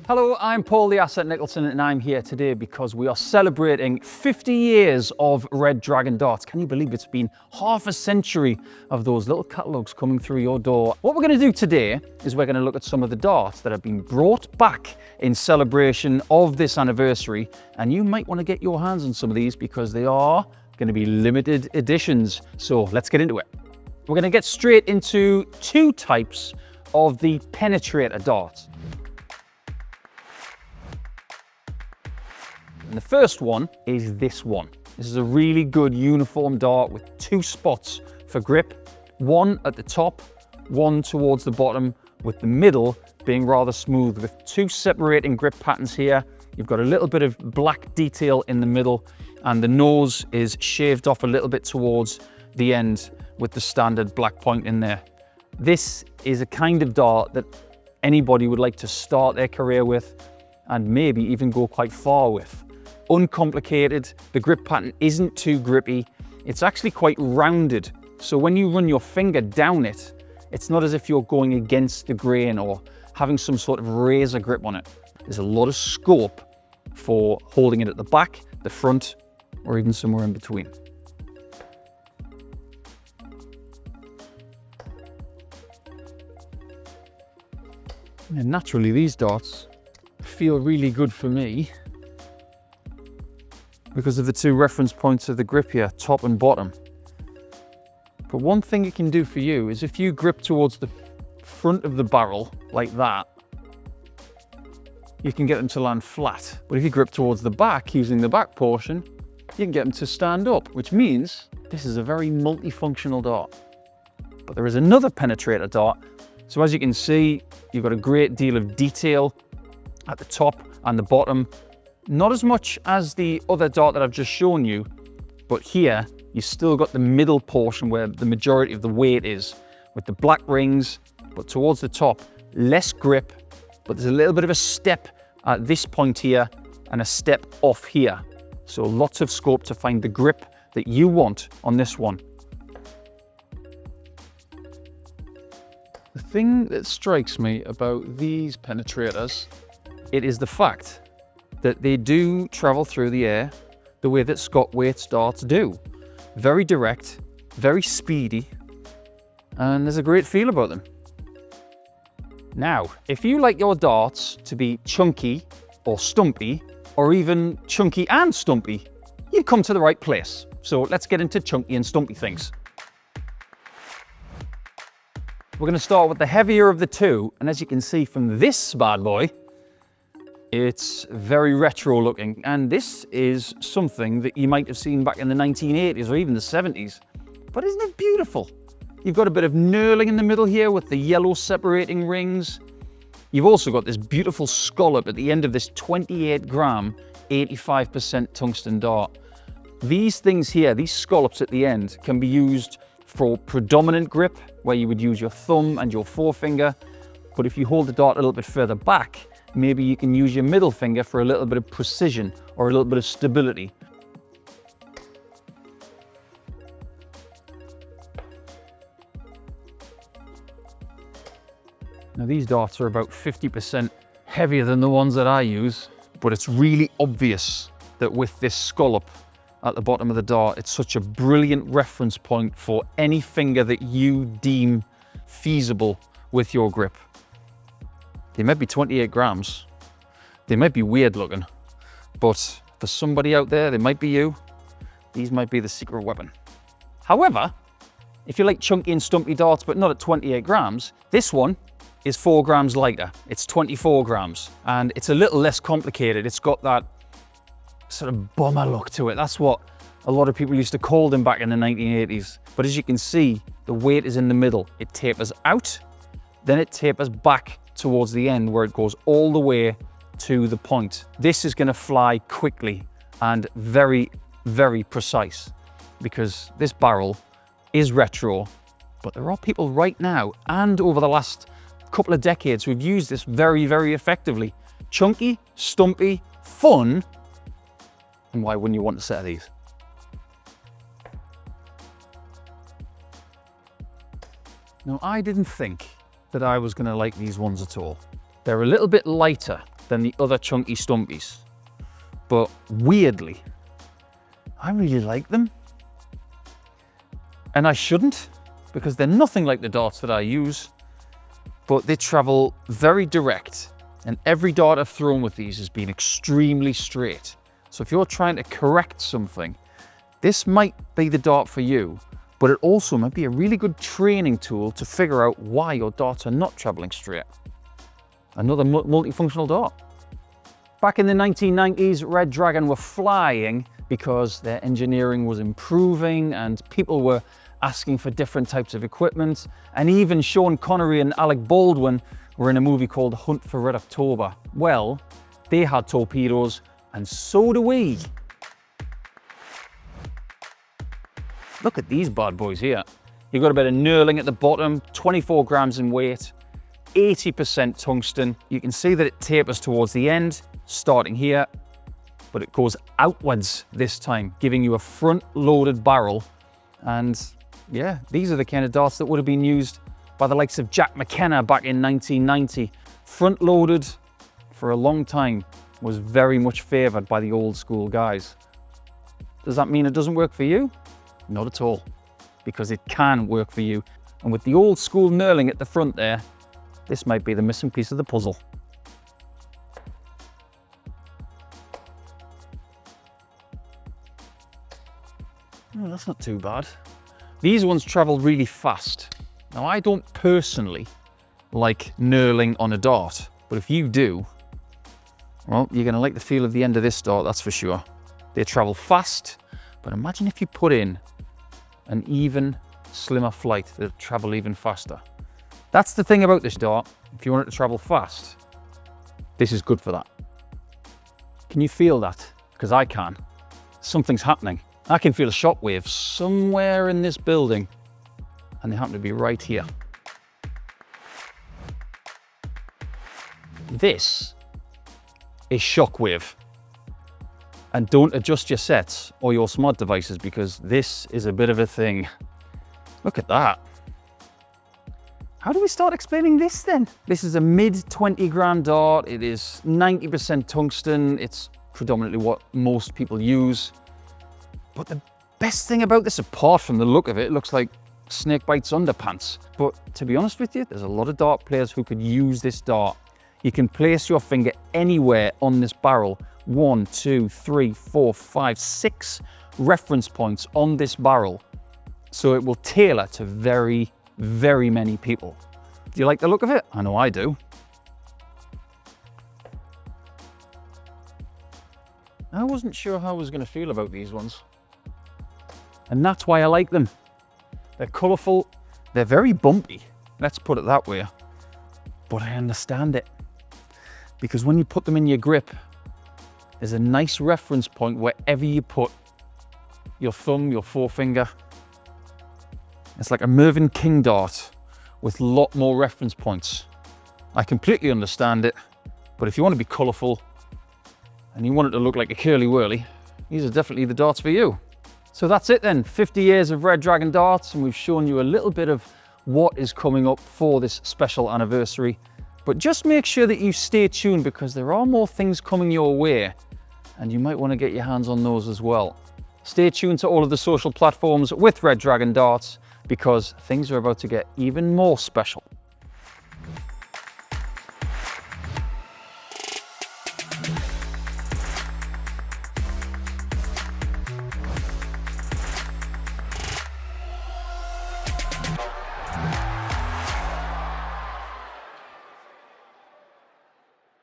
Hello, I'm Paul the Asset Nicholson, and I'm here today because we are celebrating 50 years of Red Dragon darts. Can you believe it's been half a century of those little catalogues coming through your door? What we're going to do today is we're going to look at some of the darts that have been brought back in celebration of this anniversary, and you might want to get your hands on some of these because they are going to be limited editions. So let's get into it. We're going to get straight into two types of the penetrator dart. And the first one is this one. This is a really good uniform dart with two spots for grip, one at the top, one towards the bottom, with the middle being rather smooth with two separating grip patterns here. You've got a little bit of black detail in the middle, and the nose is shaved off a little bit towards the end with the standard black point in there. This is a kind of dart that anybody would like to start their career with and maybe even go quite far with. Uncomplicated, the grip pattern isn't too grippy, it's actually quite rounded, so when you run your finger down it, it's not as if you're going against the grain or having some sort of razor grip on it. There's a lot of scope for holding it at the back, the front, or even somewhere in between. And naturally these darts feel really good for me because of the two reference points of the grip here, top and bottom. But one thing it can do for you is if you grip towards the front of the barrel like that, you can get them to land flat. But if you grip towards the back using the back portion, you can get them to stand up, which means this is a very multifunctional dart. But there is another penetrator dart. So as you can see, you've got a great deal of detail at the top and the bottom. Not as much as the other dart that I've just shown you, but here you still got the middle portion where the majority of the weight is, with the black rings, but towards the top, less grip, but there's a little bit of a step at this point here and a step off here. So lots of scope to find the grip that you want on this one. The thing that strikes me about these penetrators, it is the fact that they do travel through the air the way that Shockwave's darts do. Very direct, very speedy, and there's a great feel about them. Now, if you like your darts to be chunky or stumpy, or even chunky and stumpy, you've come to the right place. So let's get into chunky and stumpy things. We're going to start with the heavier of the two, and as you can see from this bad boy, it's very retro looking, and this is something that you might have seen back in the 1980s or even the 70s. But isn't it beautiful? You've got a bit of knurling in the middle here with the yellow separating rings. You've also got this beautiful scallop at the end of this 28 gram, 85% tungsten dart. These things here, these scallops at the end, can be used for predominant grip, where you would use your thumb and your forefinger. But if you hold the dart a little bit further back, maybe you can use your middle finger for a little bit of precision or a little bit of stability. Now these darts are about 50% heavier than the ones that I use, but it's really obvious that with this scallop at the bottom of the dart, it's such a brilliant reference point for any finger that you deem feasible with your grip. They might be 28 grams. They might be weird looking, but for somebody out there, they might be you, these might be the secret weapon. However, if you like chunky and stumpy darts, but not at 28 grams, this one is 4 grams lighter. It's 24 grams, and it's a little less complicated. It's got that sort of bomber look to it. That's what a lot of people used to call them back in the 1980s. But as you can see, the weight is in the middle. It tapers out, then it tapers back towards the end where it goes all the way to the point. This is going to fly quickly and very, very precise because this barrel is retro, but there are people right now and over the last couple of decades who've used this very, very effectively. Chunky, stumpy, fun, and why wouldn't you want a set of these? Now, I didn't think that I was going to like these ones at all. They're a little bit lighter than the other chunky-stumpies. But weirdly, I really like them. And I shouldn't, because they're nothing like the darts that I use, but they travel very direct. And every dart I've thrown with these has been extremely straight. So if you're trying to correct something, this might be the dart for you, but it also might be a really good training tool to figure out why your darts are not traveling straight. Another multifunctional dart. Back in the 1990s, Red Dragon were flying because their engineering was improving and people were asking for different types of equipment. And even Sean Connery and Alec Baldwin were in a movie called Hunt for Red October. Well, they had torpedoes, and so do we. Look at these bad boys here. You've got a bit of knurling at the bottom, 24 grams in weight, 80% tungsten. You can see that it tapers towards the end, starting here, but it goes outwards this time, giving you a front-loaded barrel. And yeah, these are the kind of darts that would have been used by the likes of Jack McKenna back in 1990. Front-loaded for a long time was very much favored by the old school guys. Does that mean it doesn't work for you? Not at all, because it can work for you. And with the old school knurling at the front there, this might be the missing piece of the puzzle. Oh, that's not too bad. These ones travel really fast. Now, I don't personally like knurling on a dart, but if you do, well, you're going to like the feel of the end of this dart, that's for sure. They travel fast, but imagine if you put in an even slimmer flight that'll travel even faster. That's the thing about this dart. If you want it to travel fast, this is good for that. Can you feel that? Because I can. Something's happening. I can feel a shockwave somewhere in this building, and they happen to be right here. This is Shockwave. And don't adjust your sets or your smart devices, because this is a bit of a thing. Look at that. How do we start explaining this then? This is a mid 20 gram dart. It is 90% tungsten. It's predominantly what most people use. But the best thing about this, apart from the look of it, it looks like Snakebite's underpants. But to be honest with you, there's a lot of dart players who could use this dart. You can place your finger anywhere on this barrel. 1, 2, 3, 4, 5, 6 reference points on this barrel. So it will tailor to very, very many people. Do you like the look of it? I know I do. I wasn't sure how I was going to feel about these ones. And that's why I like them. They're colourful, they're very bumpy, let's put it that way. But I understand it. Because when you put them in your grip, there's a nice reference point wherever you put your thumb, your forefinger. It's like a Mervyn King dart with a lot more reference points. I completely understand it, but if you want to be colourful and you want it to look like a curly whirly, these are definitely the darts for you. So that's it then, 50 years of Red Dragon darts, and we've shown you a little bit of what is coming up for this special anniversary. But just make sure that you stay tuned, because there are more things coming your way, and you might want to get your hands on those as well. Stay tuned to all of the social platforms with Red Dragon darts, because things are about to get even more special.